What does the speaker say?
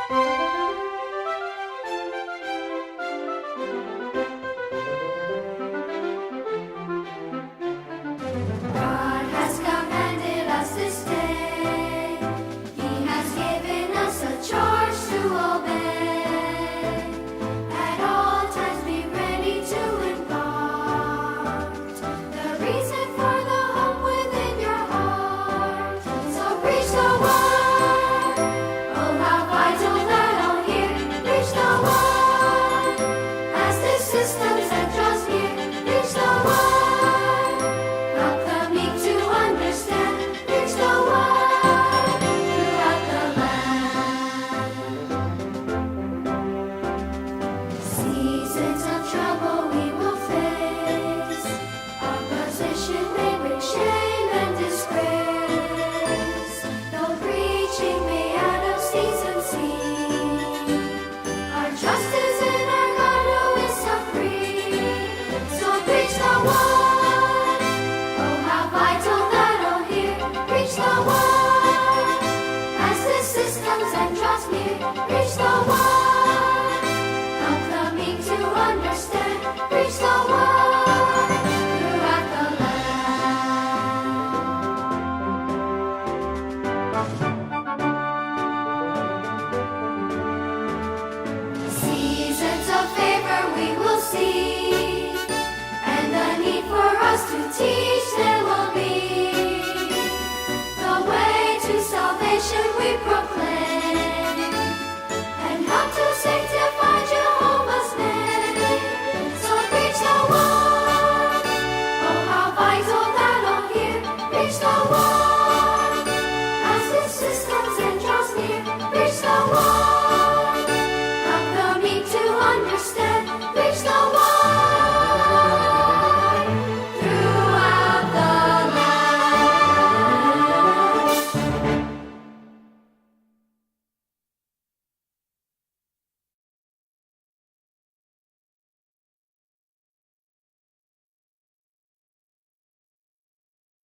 God has commanded us this day. He has given us a charge to obey. At all times be ready to impart the reason for the hope within your heart. So preach the word. Oh, how vital that all hear. Preach the word. As this system that draws near. Preach the word. Help the meek to understand. Preach the word throughout the land. Seasons of trouble we will face. Opposition may bring shame and disgrace. Though preaching may out of season seem, our trust is in our God who is supreme. So preach the word. Oh, how vital that all hear. Preach the word. As this systems and draws near. Preach the word.